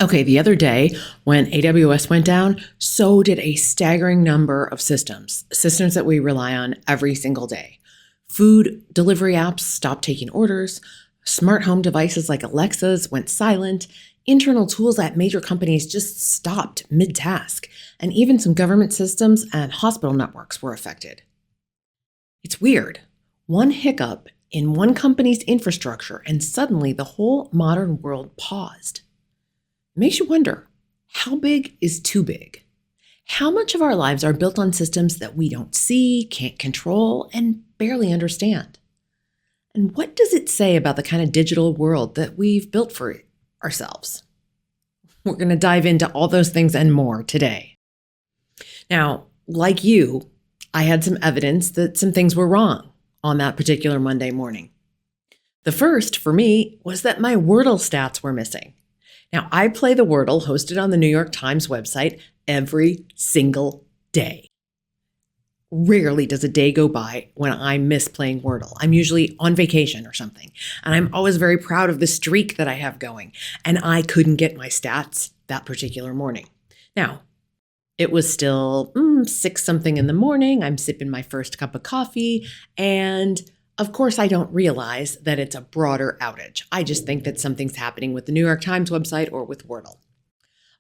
Okay, the other day when AWS went down, so did a staggering number of systems that we rely on every single day. Food delivery apps stopped taking orders, smart home devices like Alexas went silent, internal tools at major companies just stopped mid task, and even some government systems and hospital networks were affected. It's weird. One hiccup in one company's infrastructure, and suddenly the whole modern world paused. Makes you wonder, how big is too big? How much of our lives are built on systems that we don't see, can't control, and barely understand? And what does it say about the kind of digital world that we've built for ourselves? We're going to dive into all those things and more today. Now, like you, I had some evidence that some things were wrong on that particular Monday morning. The first, for me, was that my Wordle stats were missing. Now, I play the Wordle hosted on the New York Times website every single day. Rarely does a day go by when I miss playing Wordle. I'm usually on vacation or something, and I'm always very proud of the streak that I have going, and I couldn't get my stats that particular morning. Now, it was still 6-something in the morning. I'm sipping my first cup of coffee, and of course, I don't realize that it's a broader outage. I just think that something's happening with the New York Times website or with Wordle.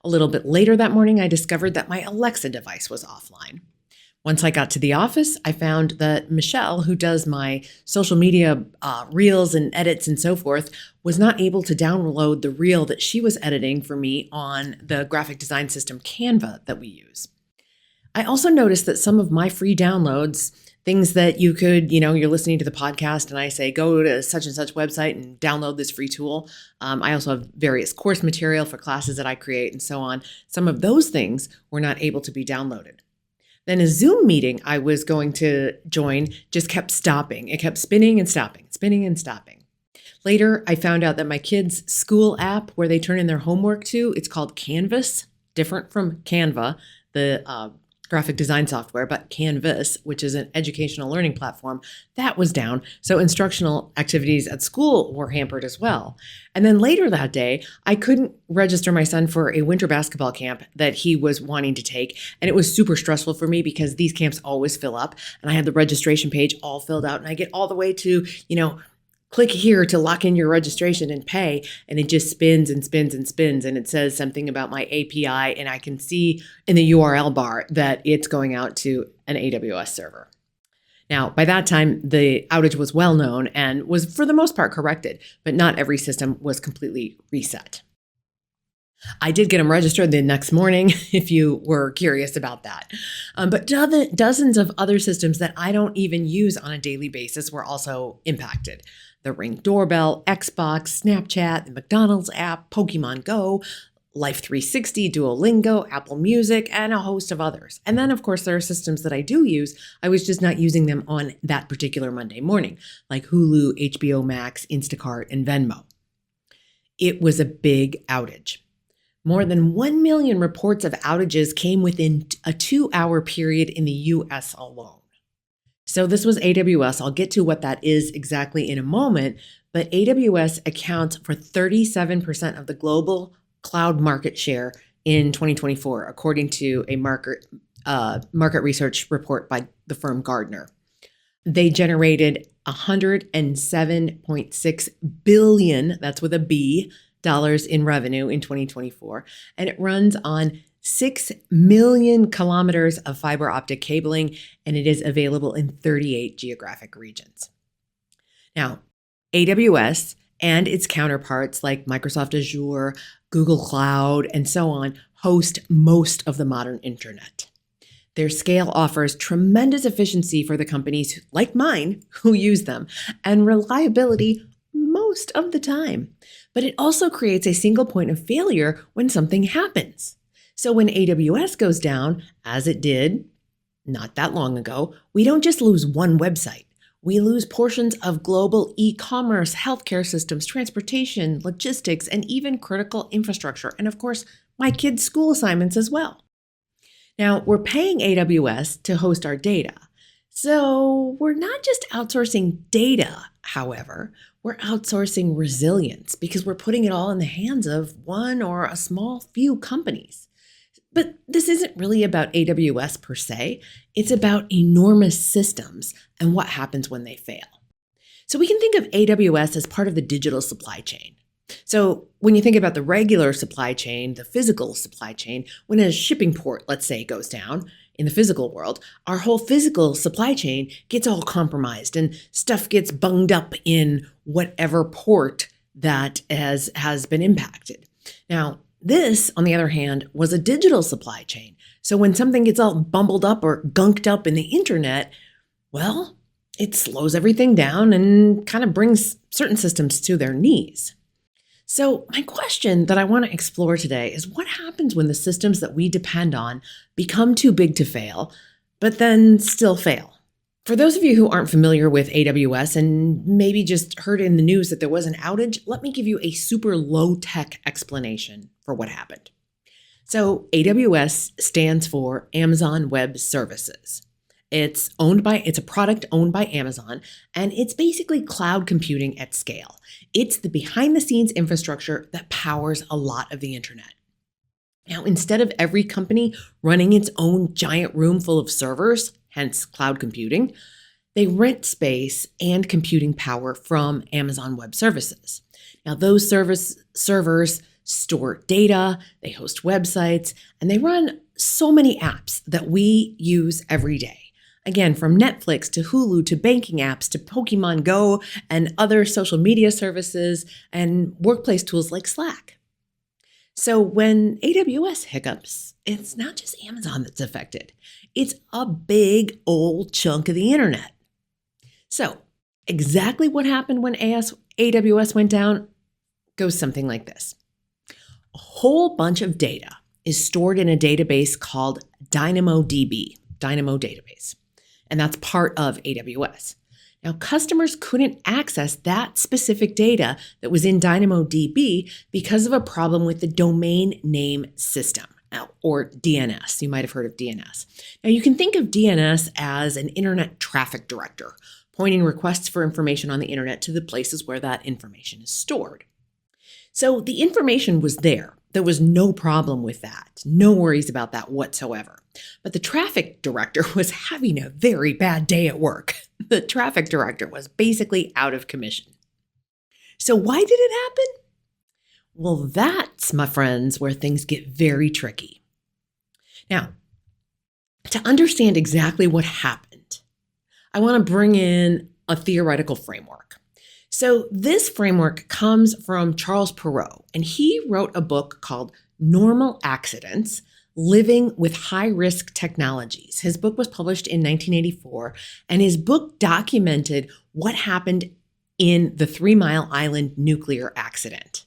A little bit later that morning, I discovered that my Alexa device was offline. Once I got to the office, I found that Michelle, who does my social media reels and edits and so forth, was not able to download the reel that she was editing for me on the graphic design system Canva that we use. I also noticed that some of my free downloads, things that you could, you're listening to the podcast and I say, go to such and such website and download this free tool. I also have various course material for classes that I create and so on. Some of those things were not able to be downloaded. Then a Zoom meeting I was going to join just kept stopping. It kept spinning and stopping, spinning and stopping. Later, I found out that my kids' school app where they turn in their homework to, it's called Canvas, different from Canva, the graphic design software, but Canvas, which is an educational learning platform, that was down. So instructional activities at school were hampered as well. And then later that day, I couldn't register my son for a winter basketball camp that he was wanting to take. And it was super stressful for me because these camps always fill up. And I had the registration page all filled out and I get all the way to, click here to lock in your registration and pay. And it just spins and spins and spins. And it says something about my API. And I can see in the URL bar that it's going out to an AWS server. Now, by that time, the outage was well known and was for the most part corrected, but not every system was completely reset. I did get them registered the next morning, if you were curious about that. But dozens of other systems that I don't even use on a daily basis were also impacted. The Ring doorbell, Xbox, Snapchat, the McDonald's app, Pokemon Go, Life 360, Duolingo, Apple Music, and a host of others. And then, of course, there are systems that I do use. I was just not using them on that particular Monday morning, like Hulu, HBO Max, Instacart, and Venmo. It was a big outage. More than 1 million reports of outages came within a 2-hour period in the US alone. So this was AWS. I'll get to what that is exactly in a moment, but AWS accounts for 37% of the global cloud market share in 2024, according to a market research report by the firm Gartner. They generated $107.6 billion, that's with a B, dollars in revenue in 2024, and it runs on 6 million kilometers of fiber optic cabling, and it is available in 38 geographic regions. Now, AWS and its counterparts like Microsoft Azure, Google Cloud, and so on host most of the modern internet. Their scale offers tremendous efficiency for the companies like mine who use them, and reliability most of the time. But it also creates a single point of failure when something happens. So when AWS goes down, as it did not that long ago, we don't just lose one website. We lose portions of global e-commerce, healthcare systems, transportation, logistics, and even critical infrastructure. And of course, my kids' school assignments as well. Now, we're paying AWS to host our data. So we're not just outsourcing data. however, we're outsourcing resilience because we're putting it all in the hands of one or a small few companies. But this isn't really about AWS per se. It's about enormous systems and what happens when they fail. So we can think of AWS as part of the digital supply chain. So when you think about the regular supply chain, the physical supply chain, when a shipping port, let's say, goes down in the physical world, our whole physical supply chain gets all compromised and stuff gets bunged up in whatever port that has been impacted. Now, this, on the other hand, was a digital supply chain. So when something gets all bumbled up or gunked up in the internet, well, it slows everything down and kind of brings certain systems to their knees. So my question that I want to explore today is what happens when the systems that we depend on become too big to fail, but then still fail? For those of you who aren't familiar with AWS and maybe just heard in the news that there was an outage, let me give you a super low-tech explanation for what happened. So AWS stands for Amazon Web Services. It's a product owned by Amazon, and it's basically cloud computing at scale. It's the behind-the-scenes infrastructure that powers a lot of the internet. Now, instead of every company running its own giant room full of servers, hence cloud computing, they rent space and computing power from Amazon Web Services. Now, those servers store data, they host websites, and they run so many apps that we use every day. Again, from Netflix to Hulu to banking apps to Pokemon Go and other social media services and workplace tools like Slack. So when AWS hiccups, it's not just Amazon that's affected. It's a big old chunk of the internet. So exactly what happened when AWS went down goes something like this. A whole bunch of data is stored in a database called DynamoDB, Dynamo Database. And that's part of AWS. Now, customers couldn't access that specific data that was in DynamoDB because of a problem with the domain name system, or DNS. You might have heard of DNS. Now, you can think of DNS as an internet traffic director, pointing requests for information on the internet to the places where that information is stored. So the information was there. There was no problem with that. No worries about that whatsoever. But the traffic director was having a very bad day at work. The traffic director was basically out of commission. So why did it happen? Well, that's, my friends, where things get very tricky. Now, to understand exactly what happened, I want to bring in a theoretical framework. So this framework comes from Charles Perrow, and he wrote a book called Normal Accidents, Living with High-Risk Technologies. His book was published in 1984, and his book documented what happened in the 3 Mile Island nuclear accident.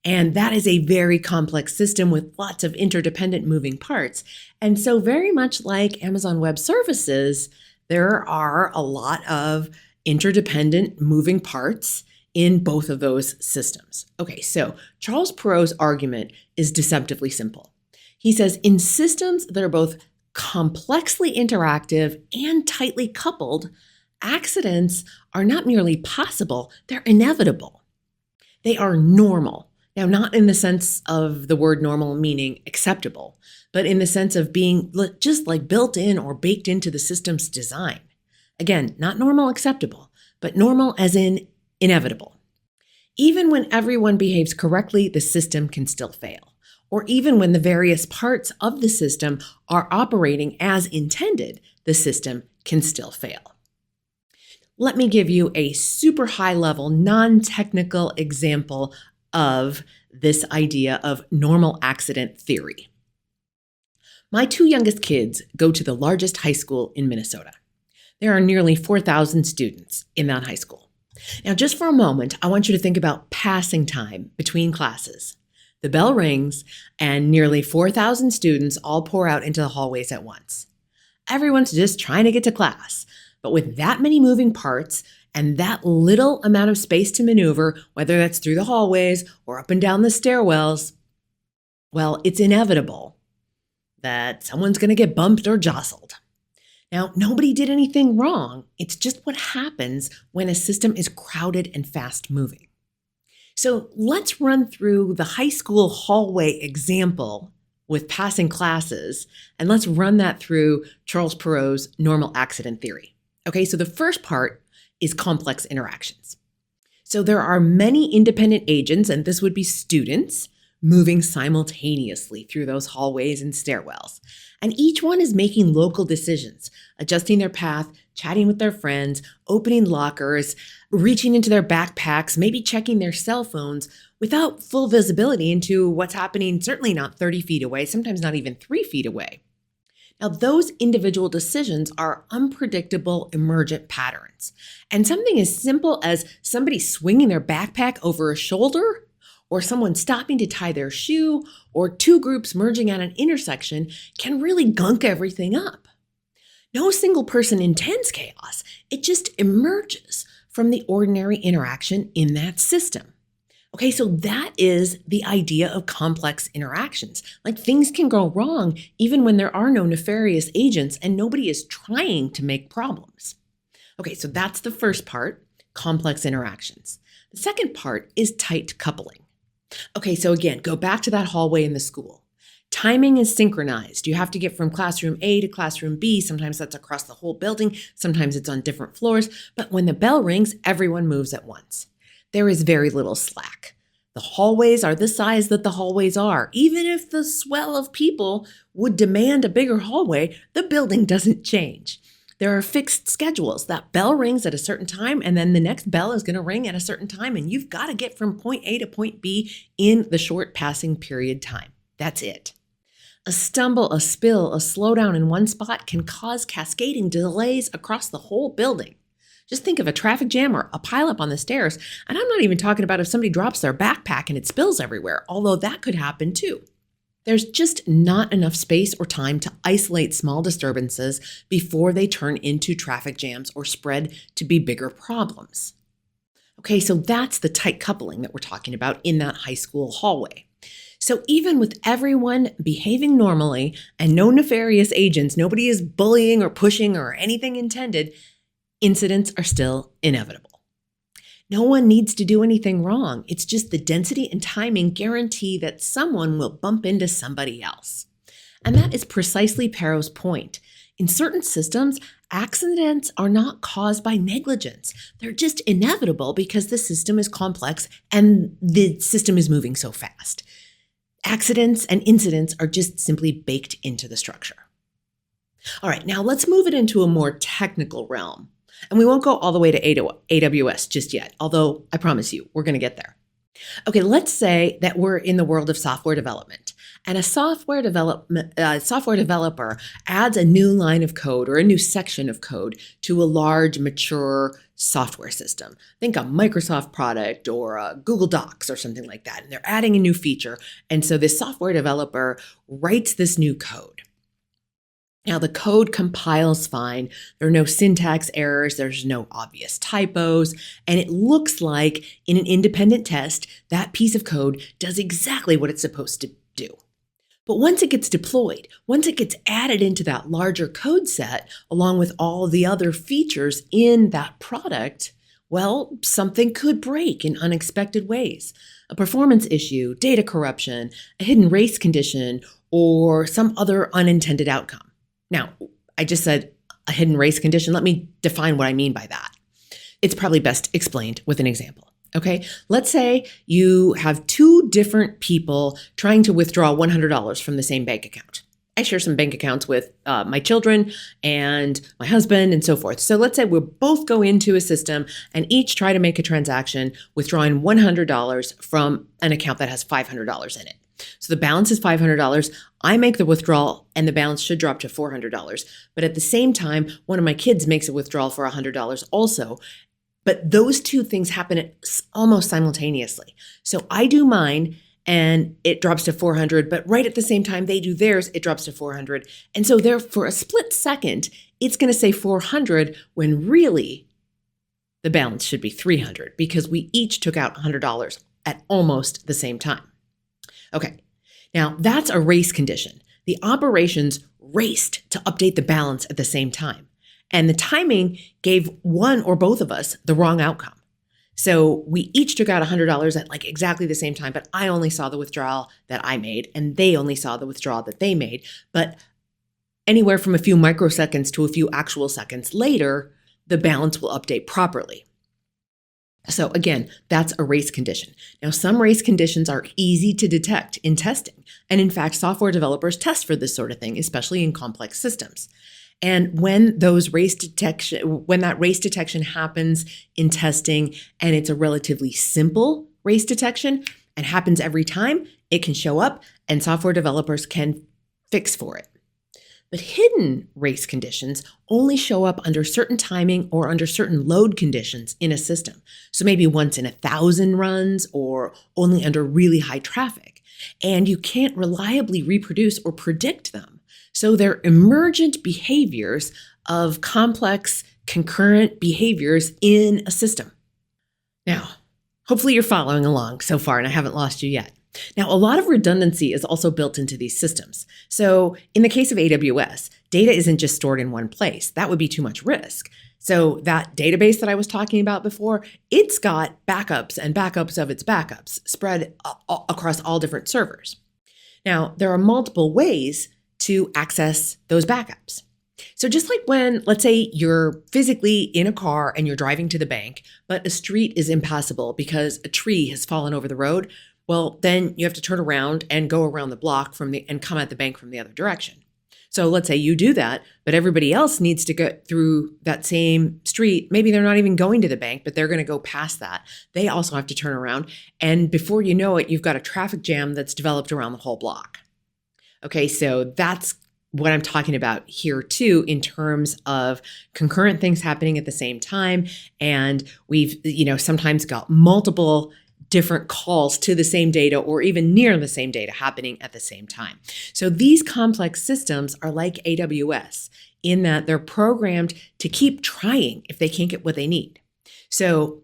And that is a very complex system with lots of interdependent moving parts. And so very much like Amazon Web Services, there are a lot of interdependent moving parts in both of those systems. Okay, so Charles Perrow's argument is deceptively simple. He says in systems that are both complexly interactive and tightly coupled, accidents are not merely possible, they're inevitable. They are normal. Now, not in the sense of the word normal meaning acceptable, but in the sense of being just like built in or baked into the system's design. Again, not normal acceptable, but normal as in inevitable. Even when everyone behaves correctly, the system can still fail. Or even when the various parts of the system are operating as intended, the system can still fail. Let me give you a super high-level, non-technical example of this idea of normal accident theory. My 2 youngest kids go to the largest high school in Minnesota. There are nearly 4,000 students in that high school. Now, just for a moment, I want you to think about passing time between classes. The bell rings, and nearly 4,000 students all pour out into the hallways at once. Everyone's just trying to get to class, but with that many moving parts and that little amount of space to maneuver, whether that's through the hallways or up and down the stairwells, well, it's inevitable that someone's going to get bumped or jostled. Now, nobody did anything wrong. It's just what happens when a system is crowded and fast moving. So let's run through the high school hallway example with passing classes, and let's run that through Charles Perrow's normal accident theory. Okay, so the first part is complex interactions. So there are many independent agents, and this would be students, moving simultaneously through those hallways and stairwells. And each one is making local decisions, adjusting their path, chatting with their friends, opening lockers, reaching into their backpacks, maybe checking their cell phones without full visibility into what's happening, certainly not 30 feet away, sometimes not even 3 feet away. Now, those individual decisions are unpredictable emergent patterns. And something as simple as somebody swinging their backpack over a shoulder, or someone stopping to tie their shoe, or two groups merging at an intersection can really gunk everything up. No single person intends chaos. It just emerges from the ordinary interaction in that system. Okay, so that is the idea of complex interactions. Like things can go wrong even when there are no nefarious agents and nobody is trying to make problems. Okay, so that's the first part, complex interactions. The second part is tight coupling. Okay, so again, go back to that hallway in the school. Timing is synchronized. You have to get from classroom A to classroom B. Sometimes that's across the whole building. Sometimes it's on different floors. But when the bell rings, everyone moves at once. There is very little slack. The hallways are the size that the hallways are. Even if the swell of people would demand a bigger hallway, the building doesn't change. There are fixed schedules. That bell rings at a certain time, and then the next bell is going to ring at a certain time, and you've got to get from point A to point B in the short passing period time. That's it. A stumble, a spill, a slowdown in one spot can cause cascading delays across the whole building. Just think of a traffic jam or a pileup on the stairs, and I'm not even talking about if somebody drops their backpack and it spills everywhere, although that could happen too. There's just not enough space or time to isolate small disturbances before they turn into traffic jams or spread to be bigger problems. Okay, so that's the tight coupling that we're talking about in that high school hallway. So even with everyone behaving normally and no nefarious agents, nobody is bullying or pushing or anything intended, incidents are still inevitable. No one needs to do anything wrong. It's just the density and timing guarantee that someone will bump into somebody else. And that is precisely Perrow's point. In certain systems, accidents are not caused by negligence. They're just inevitable because the system is complex and the system is moving so fast. Accidents and incidents are just simply baked into the structure. All right, now let's move it into a more technical realm. And we won't go all the way to AWS just yet, although I promise you, we're going to get there. Okay, let's say that we're in the world of software development, and a software developer adds a new line of code or a new section of code to a large, mature software system. Think a Microsoft product or a Google Docs or something like that, and they're adding a new feature. And so this software developer writes this new code. Now, the code compiles fine. There are no syntax errors. There's no obvious typos. And it looks like in an independent test, that piece of code does exactly what it's supposed to do. But once it gets deployed, once it gets added into that larger code set, along with all the other features in that product, well, something could break in unexpected ways. A performance issue, data corruption, a hidden race condition, or some other unintended outcome. Now, I just said a hidden race condition. Let me define what I mean by that. It's probably best explained with an example. Okay, let's say you have two different people trying to withdraw $100 from the same bank account. I share some bank accounts with my children and my husband and so forth. So let's say we both go into a system and each try to make a transaction withdrawing $100 from an account that has $500 in it. So the balance is $500. I make the withdrawal and the balance should drop to $400. But at the same time, one of my kids makes a withdrawal for $100 also. But those two things happen almost simultaneously. So I do mine and it drops to 400, but right at the same time they do theirs, it drops to 400. And so there, for a split second, it's going to say 400 when really the balance should be 300 because we each took out $100 at almost the same time. Okay, now that's a race condition. The operations raced to update the balance at the same time. And the timing gave one or both of us the wrong outcome. So we each took out $100 at like exactly the same time, but I only saw the withdrawal that I made and they only saw the withdrawal that they made. But anywhere from a few microseconds to a few actual seconds later, the balance will update properly. So again, that's a race condition. Now, some race conditions are easy to detect in testing. And in fact, software developers test for this sort of thing, especially in complex systems. And when that race detection happens in testing and it's a relatively simple race detection and happens every time, it can show up and software developers can fix for it. But hidden race conditions only show up under certain timing or under certain load conditions in a system. So maybe once in 1,000 runs or only under really high traffic. And you can't reliably reproduce or predict them. So they're emergent behaviors of complex concurrent behaviors in a system. Now, hopefully you're following along so far and I haven't lost you yet. Now, a lot of redundancy is also built into these systems. So in the case of AWS, data isn't just stored in one place. That would be too much risk. So that database that I was talking about before, it's got backups and backups of its backups spread across all different servers. Now, there are multiple ways to access those backups. So just like when, let's say you're physically in a car and you're driving to the bank, but a street is impassable because a tree has fallen over the road, well, then you have to turn around and go around the block and come at the bank from the other direction. So let's say you do that, but everybody else needs to go through that same street. Maybe they're not even going to the bank, but they're going to go past that. They also have to turn around. And before you know it, you've got a traffic jam that's developed around the whole block. Okay, so that's what I'm talking about here too, in terms of concurrent things happening at the same time. And we've, sometimes got multiple different calls to the same data or even near the same data happening at the same time. So these complex systems are like AWS in that they're programmed to keep trying if they can't get what they need. So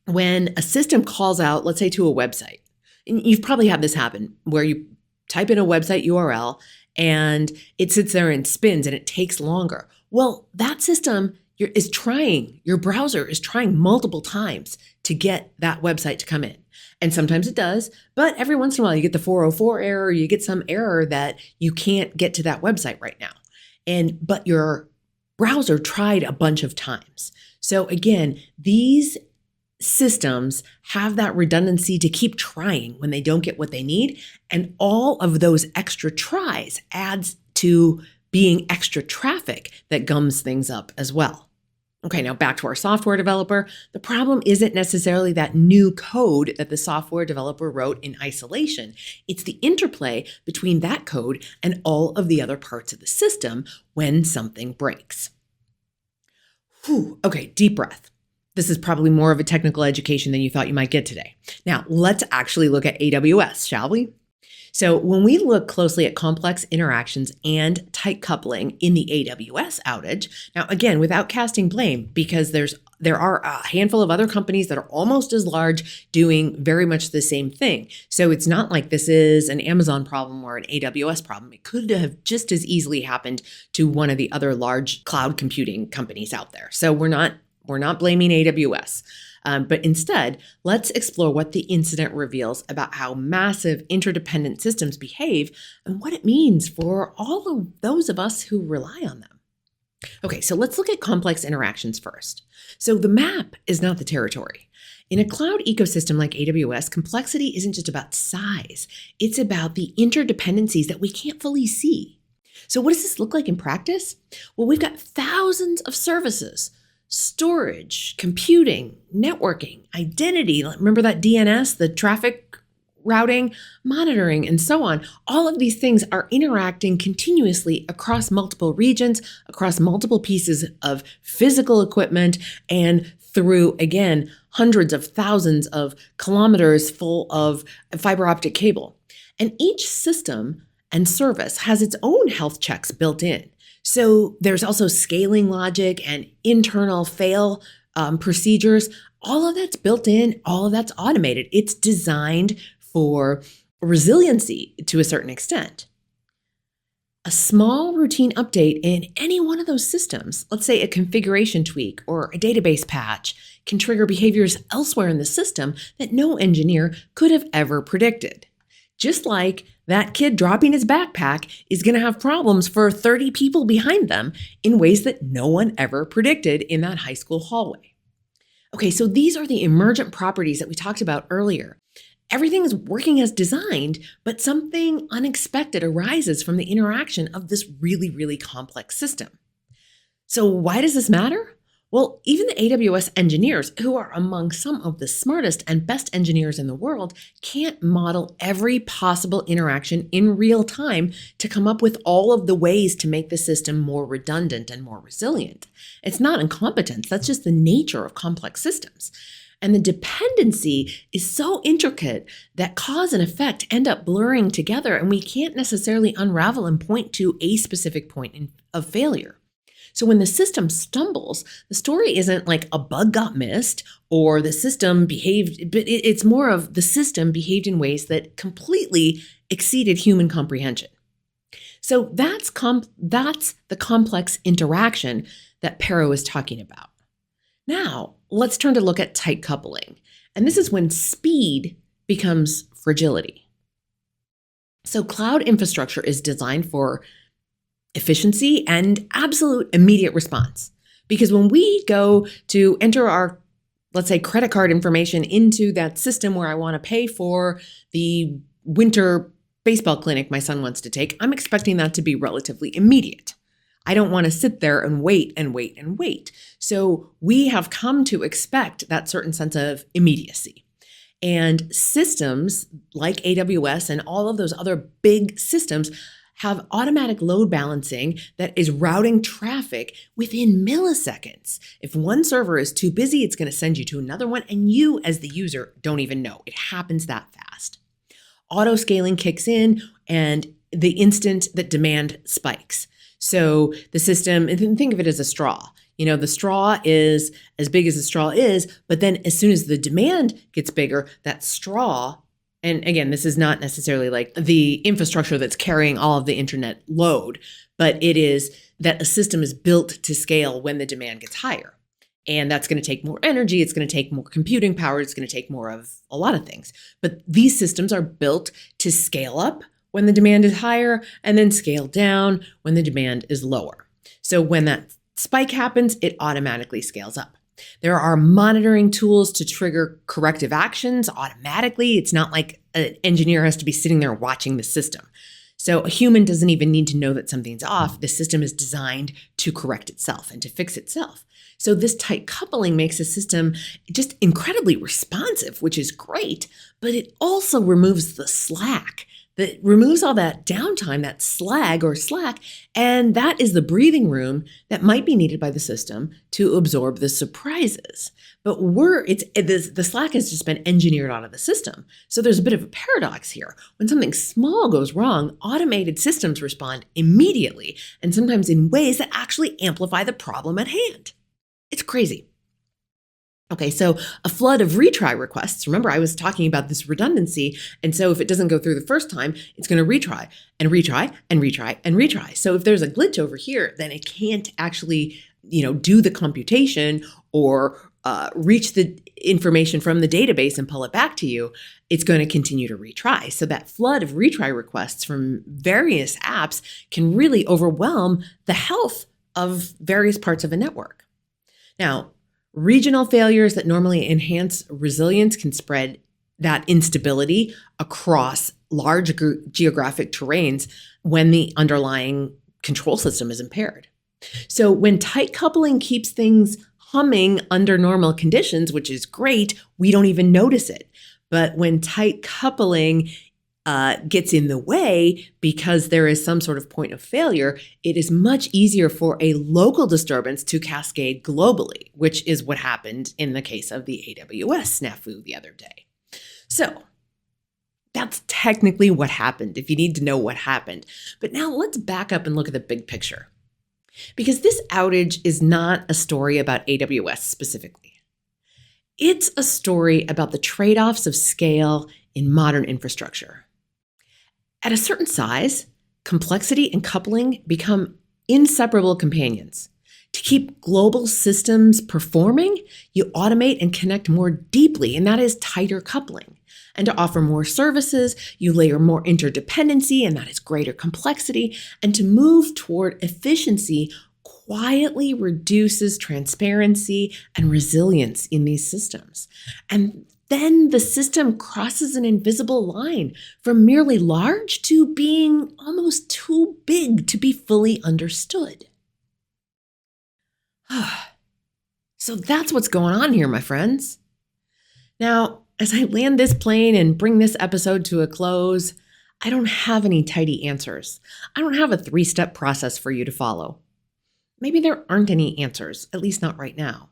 when a system calls out, let's say to a website, and you've probably had this happen where you type in a website URL and it sits there and spins and it takes longer. Well, that system your browser is trying multiple times to get that website to come in. And sometimes it does, but every once in a while you get the 404 error, you get some error that you can't get to that website right now. But your browser tried a bunch of times. So again, these systems have that redundancy to keep trying when they don't get what they need. And all of those extra tries adds to being extra traffic that gums things up as well. Okay, now back to our software developer. The problem isn't necessarily that new code that the software developer wrote in isolation. It's the interplay between that code and all of the other parts of the system when something breaks. Okay, deep breath. This is probably more of a technical education than you thought you might get today. Now, let's actually look at AWS, shall we? So when we look closely at complex interactions and tight coupling in the AWS outage, now again, without casting blame, because there are a handful of other companies that are almost as large doing very much the same thing. So it's not like this is an Amazon problem or an AWS problem. It could have just as easily happened to one of the other large cloud computing companies out there. So we're not blaming AWS. But instead, let's explore what the incident reveals about how massive interdependent systems behave and what it means for all of those of us who rely on them. Okay, so let's look at complex interactions first. So the map is not the territory. In a cloud ecosystem like AWS, complexity isn't just about size. It's about the interdependencies that we can't fully see. So what does this look like in practice? Well, we've got thousands of services. Storage, computing, networking, identity, remember that DNS, the traffic routing, monitoring, and so on. All of these things are interacting continuously across multiple regions, across multiple pieces of physical equipment, and through, again, hundreds of thousands of kilometers full of fiber optic cable. And each system and service has its own health checks built in. So there's also scaling logic and internal fail procedures. All of that's built in, all of that's automated. It's designed for resiliency to a certain extent. A small routine update in any one of those systems, let's say a configuration tweak or a database patch, can trigger behaviors elsewhere in the system that no engineer could have ever predicted. Just like that kid dropping his backpack is going to have problems for 30 people behind them in ways that no one ever predicted in that high school hallway. Okay, so these are the emergent properties that we talked about earlier. Everything is working as designed, but something unexpected arises from the interaction of this really, really complex system. So why does this matter? Well, even the AWS engineers, who are among some of the smartest and best engineers in the world, can't model every possible interaction in real time to come up with all of the ways to make the system more redundant and more resilient. It's not incompetence, that's just the nature of complex systems. And the dependency is so intricate that cause and effect end up blurring together, and we can't necessarily unravel and point to a specific point of failure. So when the system stumbles, the story isn't like a bug got missed or the system behaved, but it's more of the system behaved in ways that completely exceeded human comprehension. So that's the complex interaction that Pero is talking about. Now, let's turn to look at tight coupling. And this is when speed becomes fragility. So cloud infrastructure is designed for efficiency and absolute immediate response. Because when we go to enter our, let's say, credit card information into that system where I want to pay for the winter baseball clinic my son wants to take, I'm expecting that to be relatively immediate. I don't want to sit there and wait and wait and wait. So we have come to expect that certain sense of immediacy. And systems like AWS and all of those other big systems have automatic load balancing that is routing traffic within milliseconds. If one server is too busy, it's going to send you to another one, and you as the user don't even know. It happens that fast. Auto scaling kicks in, and the instant that demand spikes. So the system, and think of it as a straw. You know, the straw is as big as the straw is, but then as soon as the demand gets bigger, that straw, and again, this is not necessarily like the infrastructure that's carrying all of the internet load, but it is that a system is built to scale when the demand gets higher. And that's going to take more energy. It's going to take more computing power. It's going to take more of a lot of things. But these systems are built to scale up when the demand is higher and then scale down when the demand is lower. So when that spike happens, it automatically scales up. There are monitoring tools to trigger corrective actions automatically. It's not like an engineer has to be sitting there watching the system. So a human doesn't even need to know that something's off. The system is designed to correct itself and to fix itself. So this tight coupling makes a system just incredibly responsive, which is great, but it also removes the slack. That removes all that downtime, that slag or slack, and that is the breathing room that might be needed by the system to absorb the surprises. But the slack has just been engineered out of the system. So there's a bit of a paradox here. When something small goes wrong, automated systems respond immediately, and sometimes in ways that actually amplify the problem at hand. It's crazy. Okay, so a flood of retry requests. Remember, I was talking about this redundancy. And so if it doesn't go through the first time, it's going to retry and retry and retry and retry. So if there's a glitch over here, then it can't actually, do the computation or reach the information from the database and pull it back to you. It's going to continue to retry. So that flood of retry requests from various apps can really overwhelm the health of various parts of a network. Now, regional failures that normally enhance resilience can spread that instability across large geographic terrains when the underlying control system is impaired. So when tight coupling keeps things humming under normal conditions, which is great, we don't even notice it. But when tight coupling gets in the way because there is some sort of point of failure, it is much easier for a local disturbance to cascade globally, which is what happened in the case of the AWS snafu the other day. So that's technically what happened, if you need to know what happened. But now let's back up and look at the big picture. Because this outage is not a story about AWS specifically. It's a story about the trade-offs of scale in modern infrastructure. At a certain size, Complexity and coupling become inseparable companions. To keep global systems performing, you automate and connect more deeply, and that is tighter coupling. And to offer more services, you layer more interdependency, and that is greater complexity. And to move toward efficiency quietly reduces transparency and resilience in these systems. And then the system crosses an invisible line from merely large to being almost too big to be fully understood. So that's what's going on here, my friends. Now, as I land this plane and bring this episode to a close, I don't have any tidy answers. I don't have a 3-step process for you to follow. Maybe there aren't any answers, at least not right now.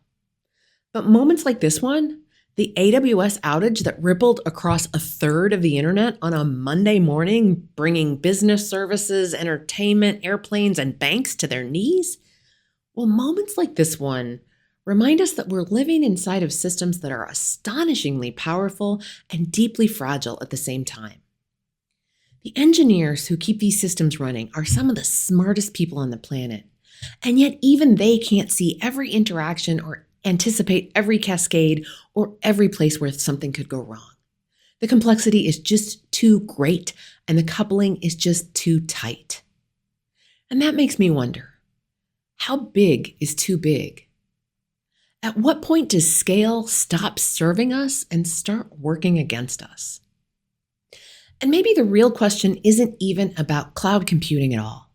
But moments like this one, the AWS outage that rippled across a third of the internet on a Monday morning, bringing business services, entertainment, airplanes, and banks to their knees, well, moments like this one remind us that we're living inside of systems that are astonishingly powerful and deeply fragile at the same time. The engineers who keep these systems running are some of the smartest people on the planet, and yet even they can't see every interaction or anticipate every cascade or every place where something could go wrong. The complexity is just too great, and the coupling is just too tight. And that makes me wonder, how big is too big? At what point does scale stop serving us and start working against us? And maybe the real question isn't even about cloud computing at all.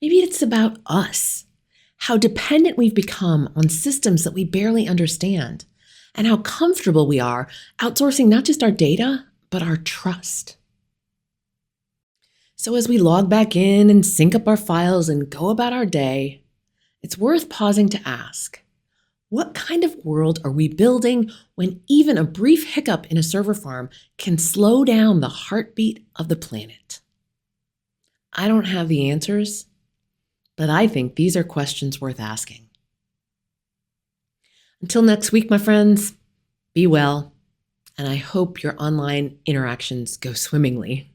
Maybe it's about us, how dependent we've become on systems that we barely understand, and how comfortable we are outsourcing not just our data, but our trust. So as we log back in and sync up our files and go about our day, it's worth pausing to ask, what kind of world are we building when even a brief hiccup in a server farm can slow down the heartbeat of the planet? I don't have the answers, but I think these are questions worth asking. Until next week, my friends, be well, and I hope your online interactions go swimmingly.